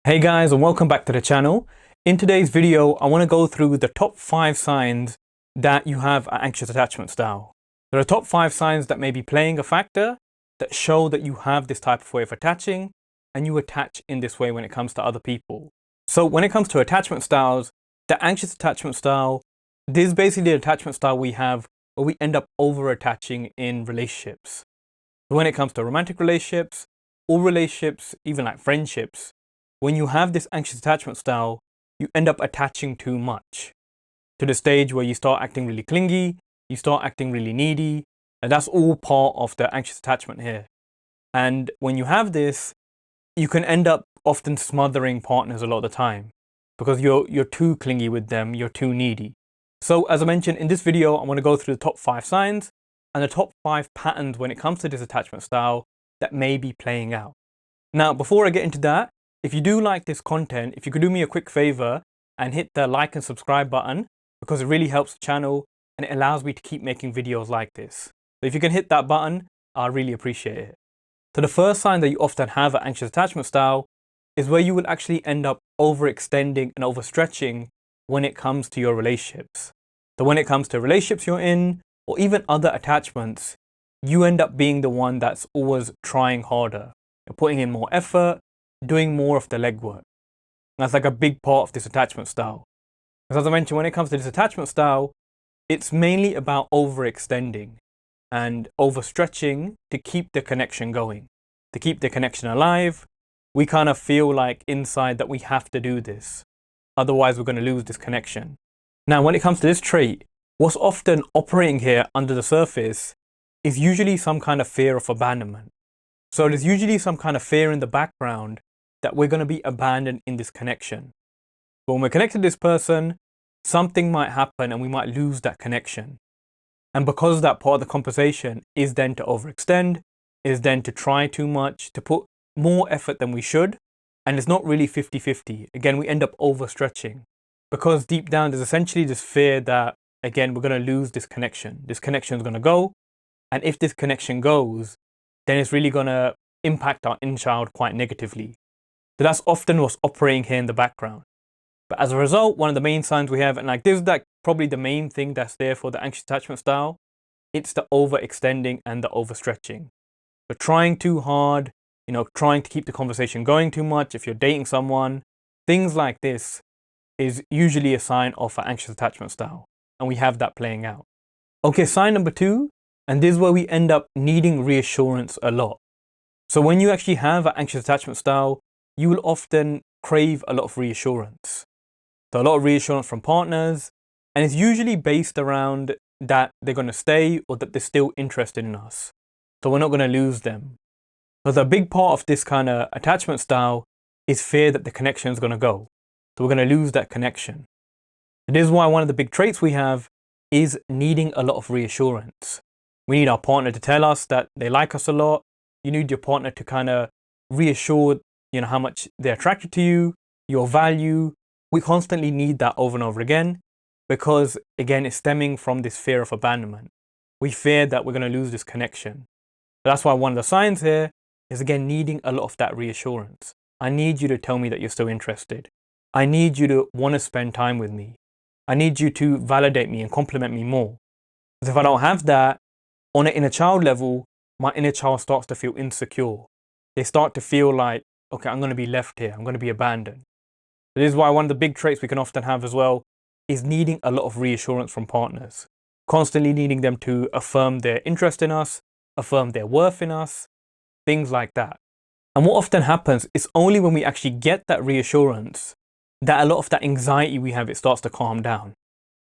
Hey guys, and welcome back to the channel. In today's video, I want to go through the top 5 signs that you have an anxious attachment style. There are top 5 signs that may be playing a factor that show that you have this type of way of attaching and you attach in this way when it comes to other people. So when it comes to attachment styles, the anxious attachment style, this is basically the attachment style we have where we end up over attaching in relationships. When it comes to romantic relationships, all relationships, even like friendships, when you have this anxious attachment style, you end up attaching too much to the stage where you start acting really clingy, you start acting really needy, and that's all part of the anxious attachment here. And when you have this, you can end up often smothering partners a lot of the time because you're too clingy with them, you're too needy. So as I mentioned in this video, I want to go through the top 5 signs and the top 5 patterns when it comes to this attachment style that may be playing out. Now, before I get into that, if you do like this content, if you could do me a quick favor and hit the like and subscribe button, because it really helps the channel and it allows me to keep making videos like this. So if you can hit that button, I really appreciate it. So the first sign that you often have an anxious attachment style is where you will actually end up overextending and overstretching when it comes to your relationships. So when it comes to relationships you're in, or even other attachments, you end up being the one that's always trying harder. You're putting in more effort, doing more of the legwork. That's like a big part of this attachment style. Because as I mentioned, when it comes to this attachment style, it's mainly about overextending and overstretching to keep the connection going, to keep the connection alive. We kind of feel like inside that we have to do this. Otherwise, we're going to lose this connection. Now, when it comes to this trait, what's often operating here under the surface is usually some kind of fear of abandonment. So there's usually some kind of fear in the background that we're going to be abandoned in this connection. But when we're connected to this person, something might happen and we might lose that connection. And because that part of the conversation is then to overextend, is then to try too much, to put more effort than we should, and it's not really 50-50. Again, we end up overstretching because deep down there's essentially this fear that, again, we're going to lose this connection. This connection is going to go. And if this connection goes, then it's really going to impact our inner child quite negatively. So that's often what's operating here in the background. But as a result, one of the main signs we have, and like this is like probably the main thing that's there for the anxious attachment style, it's the overextending and the overstretching. But trying too hard, trying to keep the conversation going too much, if you're dating someone, things like this is usually a sign of an anxious attachment style. And we have that playing out. Okay, sign number 2, and this is where we end up needing reassurance a lot. So when you actually have an anxious attachment style, you will often crave a lot of reassurance. So a lot of reassurance from partners, and it's usually based around that they're going to stay or that they're still interested in us. So we're not going to lose them. Because a big part of this kind of attachment style is fear that the connection is going to go. So we're going to lose that connection. And this is why one of the big traits we have is needing a lot of reassurance. We need our partner to tell us that they like us a lot. You need your partner to kind of reassure how much they're attracted to you, your value. We constantly need that over and over again because, again, it's stemming from this fear of abandonment. We fear that we're going to lose this connection. That's why one of the signs here is, again, needing a lot of that reassurance. I need you to tell me that you're still interested. I need you to want to spend time with me. I need you to validate me and compliment me more. Because if I don't have that, on an inner child level, my inner child starts to feel insecure. They start to feel like, okay, I'm going to be left here. I'm going to be abandoned. This is why one of the big traits we can often have as well is needing a lot of reassurance from partners. Constantly needing them to affirm their interest in us, affirm their worth in us, things like that. And what often happens is only when we actually get that reassurance that a lot of that anxiety we have, it starts to calm down.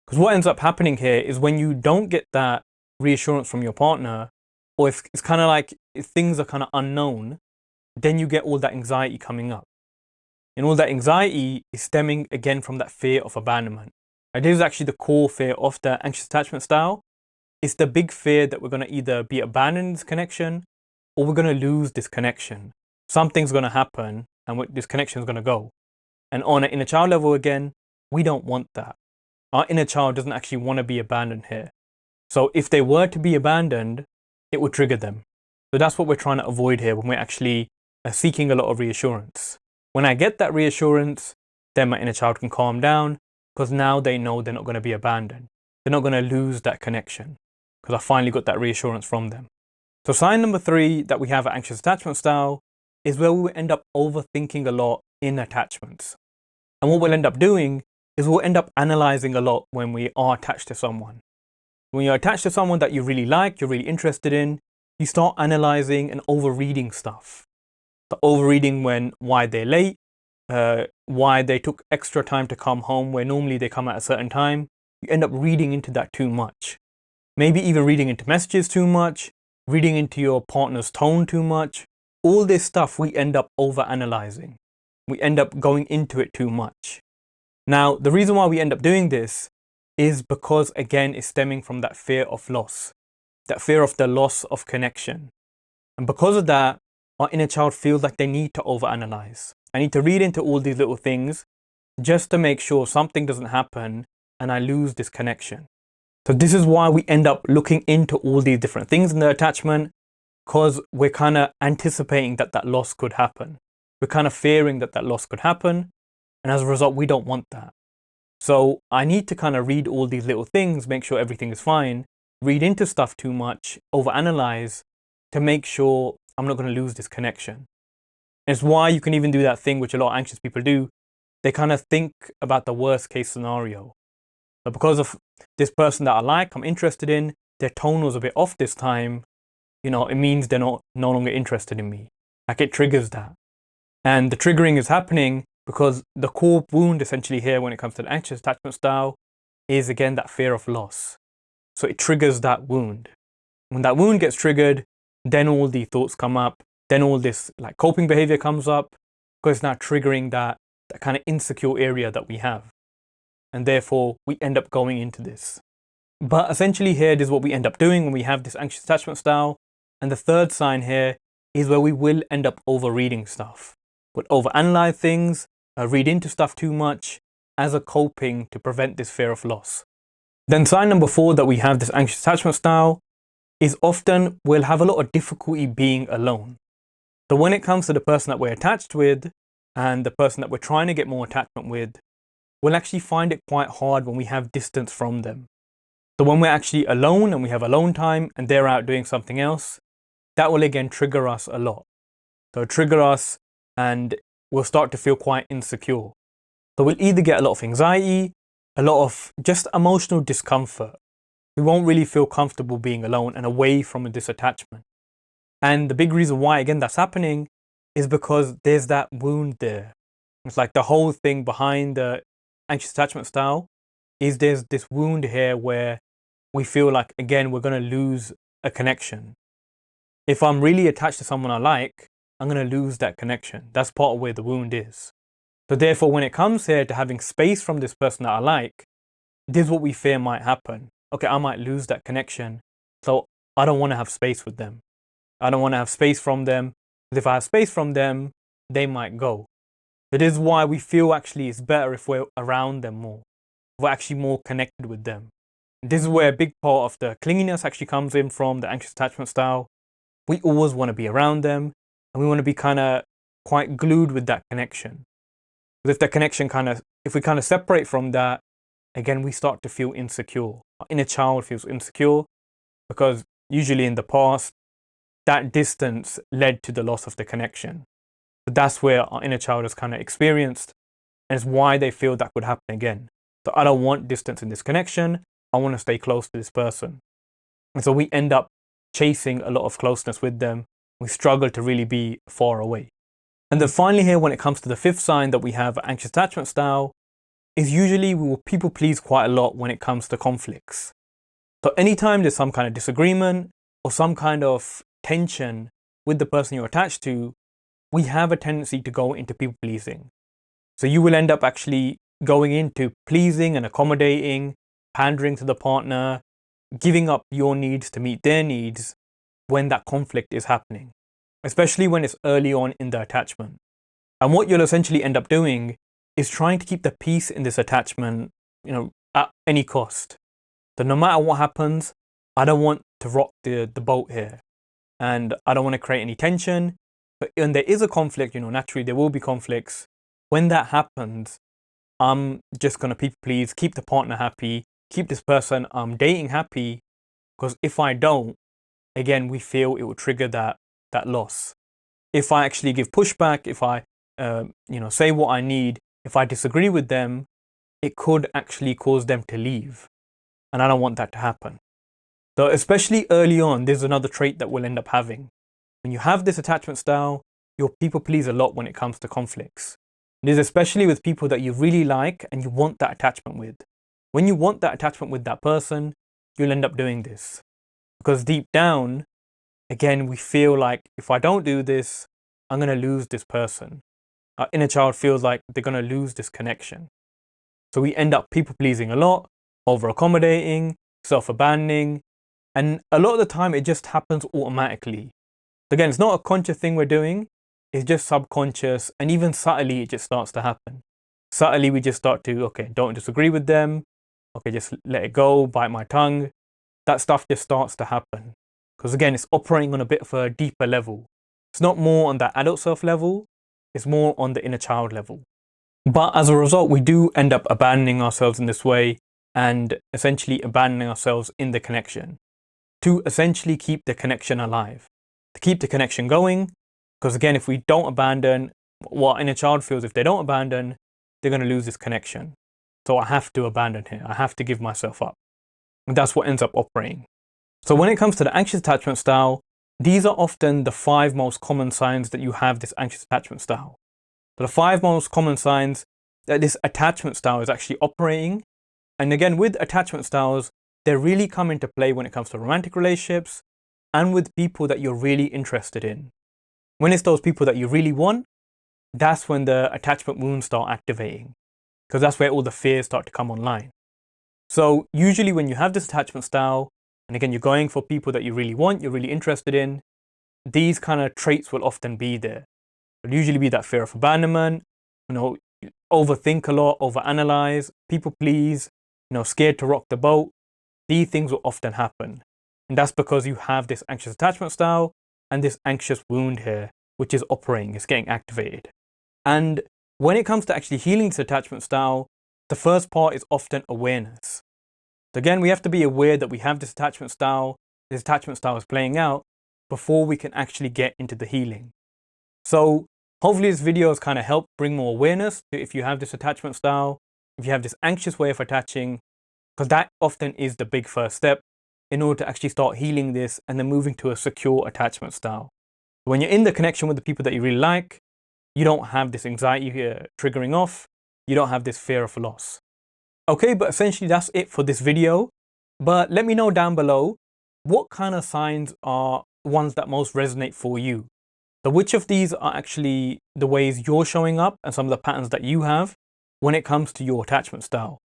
Because what ends up happening here is when you don't get that reassurance from your partner, or if it's kind of like if things are kind of unknown, then you get all that anxiety coming up. And all that anxiety is stemming again from that fear of abandonment. And this is actually the core fear of the anxious attachment style. It's the big fear that we're going to either be abandoned in this connection or we're going to lose this connection. Something's going to happen and this connection is going to go. And on an inner child level again, we don't want that. Our inner child doesn't actually want to be abandoned here. So if they were to be abandoned, it would trigger them. So that's what we're trying to avoid here when we're actually seeking a lot of reassurance. When I get that reassurance, then my inner child can calm down, because now they know they're not going to be abandoned. They're not going to lose that connection, because I finally got that reassurance from them. So sign number 3 that we have at anxious attachment style is where we will end up overthinking a lot in attachments. And what we'll end up doing is we'll end up analyzing a lot when we are attached to someone. When you're attached to someone that you really like, you're really interested in, you start analyzing and overreading stuff. The overreading why they're late, why they took extra time to come home where normally they come at a certain time. You end up reading into that too much. Maybe even reading into messages too much, reading into your partner's tone too much. All this stuff we end up overanalyzing. We end up going into it too much. Now, the reason why we end up doing this is because, again, it's stemming from that fear of loss, that fear of the loss of connection. And because of that, our inner child feels like they need to overanalyze. I need to read into all these little things just to make sure something doesn't happen and I lose this connection. So this is why we end up looking into all these different things in the attachment, because we're kind of anticipating that that loss could happen. We're kind of fearing that that loss could happen. And as a result, we don't want that. So I need to kind of read all these little things, make sure everything is fine, read into stuff too much, overanalyze to make sure I'm not going to lose this connection. And it's why you can even do that thing which a lot of anxious people do. They kind of think about the worst case scenario. But because of this person that I like, I'm interested in, their tone was a bit off this time, it means they're no longer interested in me. Like, it triggers that. And the triggering is happening because the core wound essentially here when it comes to the anxious attachment style is, again, that fear of loss. So it triggers that wound. When that wound gets triggered, then all the thoughts come up, then all this like coping behavior comes up, because it's now triggering that kind of insecure area that we have. And therefore, we end up going into this. But essentially here, this is what we end up doing when we have this anxious attachment style. And the third sign here is where we will end up overreading stuff. We'll overanalyze things, read into stuff too much as a coping to prevent this fear of loss. Then sign number 4 that we have this anxious attachment style is often we'll have a lot of difficulty being alone. So when it comes to the person that we're attached with and the person that we're trying to get more attachment with, we'll actually find it quite hard when we have distance from them. So when we're actually alone and we have alone time and they're out doing something else, that will again trigger us a lot. So trigger us and we'll start to feel quite insecure. So we'll either get a lot of anxiety, a lot of just emotional discomfort. We won't really feel comfortable being alone and away from this attachment. And the big reason why, again, that's happening is because there's that wound there. It's like the whole thing behind the anxious attachment style is there's this wound here where we feel like, again, we're going to lose a connection. If I'm really attached to someone I like, I'm going to lose that connection. That's part of where the wound is. So therefore, when it comes here to having space from this person that I like, this is what we fear might happen. Okay, I might lose that connection. So I don't want to have space with them. I don't want to have space from them. Because if I have space from them, they might go. It is why we feel actually it's better if we're around them more. We're actually more connected with them. This is where a big part of the clinginess actually comes in from the anxious attachment style. We always want to be around them and we want to be kind of quite glued with that connection. But if the connection if we kind of separate from that, again, we start to feel insecure. Our inner child feels insecure because usually in the past, that distance led to the loss of the connection. So that's where our inner child has kind of experienced, and it's why they feel that could happen again. So I don't want distance in this connection. I want to stay close to this person. And so we end up chasing a lot of closeness with them. We struggle to really be far away. And then finally here, when it comes to the 5th sign that we have anxious attachment style, is usually we will people please quite a lot when it comes to conflicts. So anytime there's some kind of disagreement or some kind of tension with the person you're attached to, we have a tendency to go into people pleasing. So you will end up actually going into pleasing and accommodating, pandering to the partner, giving up your needs to meet their needs when that conflict is happening, especially when it's early on in the attachment. And what you'll essentially end up doing is trying to keep the peace in this attachment, at any cost. So no matter what happens, I don't want to rock the boat here. And I don't want to create any tension. But when there is a conflict, naturally there will be conflicts. when that happens, I'm just going to people please, keep the partner happy, keep this person I'm dating happy, because if I don't, again, we feel it will trigger that loss. If I actually give pushback, if I say what I need, if I disagree with them, it could actually cause them to leave. And I don't want that to happen. So especially early on, there's another trait that we'll end up having. When you have this attachment style, you'll people please a lot when it comes to conflicts. This is especially with people that you really like and you want that attachment with. When you want that attachment with that person, you'll end up doing this. Because deep down, again, we feel like if I don't do this, I'm going to lose this person. Our inner child feels like they're going to lose this connection. So we end up people pleasing a lot, over accommodating, self-abandoning, and a lot of the time it just happens automatically. Again, it's not a conscious thing we're doing, it's just subconscious, and even subtly it just starts to happen. Subtly we just start to, okay, don't disagree with them, okay, just let it go, bite my tongue. That stuff just starts to happen. Because again, it's operating on a bit of a deeper level. It's not more on that adult self level, it's more on the inner child level. But as a result, we do end up abandoning ourselves in this way and essentially abandoning ourselves in the connection to essentially keep the connection alive, to keep the connection going. Because again, if we don't abandon, what inner child feels if they don't abandon, they're going to lose this connection. So I have to abandon here. I have to give myself up. And that's what ends up operating. So when it comes to the anxious attachment style, these are often the 5 most common signs that you have this anxious attachment style. So the 5 most common signs that this attachment style is actually operating. And again, with attachment styles, they really come into play when it comes to romantic relationships and with people that you're really interested in. When it's those people that you really want, that's when the attachment wounds start activating, because that's where all the fears start to come online. So usually when you have this attachment style, and again, you're going for people that you really want, you're really interested in, these kind of traits will often be there. It'll usually be that fear of abandonment, overthink a lot, overanalyze, people please, scared to rock the boat. These things will often happen. And that's because you have this anxious attachment style and this anxious wound here, which is operating, it's getting activated. And when it comes to actually healing this attachment style, the first part is often awareness. So again, we have to be aware that we have this attachment style is playing out before we can actually get into the healing. So hopefully this video has kind of helped bring more awareness to if you have this attachment style, if you have this anxious way of attaching, because that often is the big first step in order to actually start healing this and then moving to a secure attachment style. When you're in the connection with the people that you really like, you don't have this anxiety triggering off, you don't have this fear of loss. Okay, but essentially that's it for this video. But let me know down below, what kind of signs are ones that most resonate for you? So which of these are actually the ways you're showing up and some of the patterns that you have when it comes to your attachment style?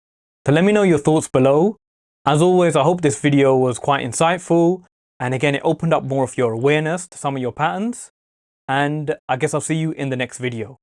So let me know your thoughts below. As always, I hope this video was quite insightful. And again, it opened up more of your awareness to some of your patterns. And I guess I'll see you in the next video.